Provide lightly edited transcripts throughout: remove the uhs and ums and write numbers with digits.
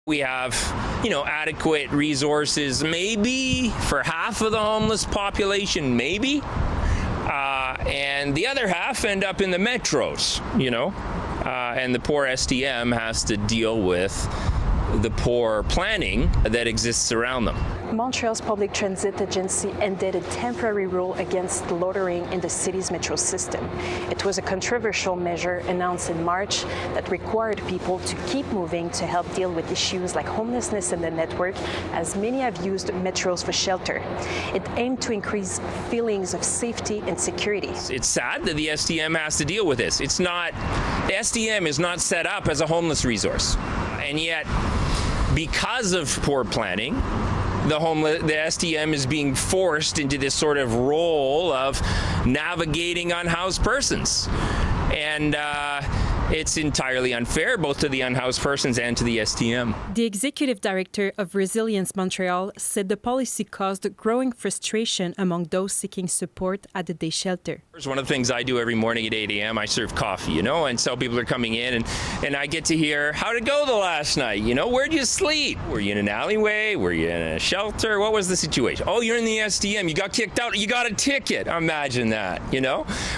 We have, adequate resources maybe for half of the homeless population, maybe. And the other half end up in the metros, and the poor STM has to deal with the poor planning that exists around them. Montreal's public transit agency ended a temporary rule against loitering in the city's metro system. It was a controversial measure announced in March that required people to keep moving to help deal with issues like homelessness in the network, as many have used metros for shelter. It aimed to increase feelings of safety and security. It's sad that the STM has to deal with this. The STM is not set up as a homeless resource. And yet, because of poor planning, the STM is being forced into this sort of role of navigating unhoused persons. And it's entirely unfair, both to the unhoused persons and to the STM. The executive director of Resilience Montreal said the policy caused growing frustration among those seeking support at the day shelter. One of the things I do every morning at 8 a.m., I serve coffee, and so people are coming in and I get to hear, how'd it go the last night? Where'd you sleep? Were you in an alleyway? Were you in a shelter? What was the situation? Oh, you're in the STM. You got kicked out. You got a ticket. Imagine that,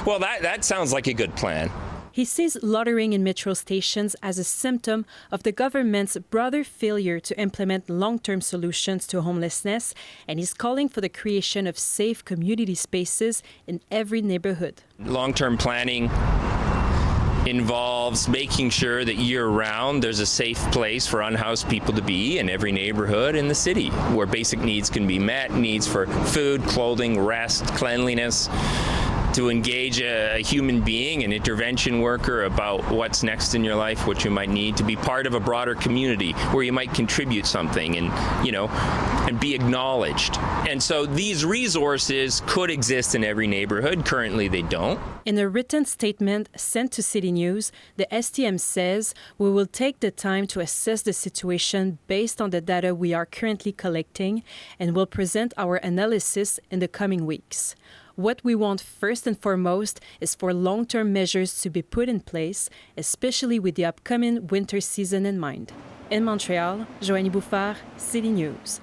Well, that sounds like a good plan. He sees loitering in metro stations as a symptom of the government's broader failure to implement long-term solutions to homelessness, and he's calling for the creation of safe community spaces in every neighborhood. Long-term planning involves making sure that year-round there's a safe place for unhoused people to be in every neighborhood in the city, where basic needs can be met, needs for food, clothing, rest, cleanliness, to engage a human being, an intervention worker, about what's next in your life, what you might need, to be part of a broader community where you might contribute something and be acknowledged. And so these resources could exist in every neighborhood. Currently, they don't. In a written statement sent to City News, the STM says, "We will take the time to assess the situation based on the data we are currently collecting and will present our analysis in the coming weeks. What we want first and foremost is for long-term measures to be put in place, especially with the upcoming winter season in mind." In Montreal, Johanie Bouffard, City News.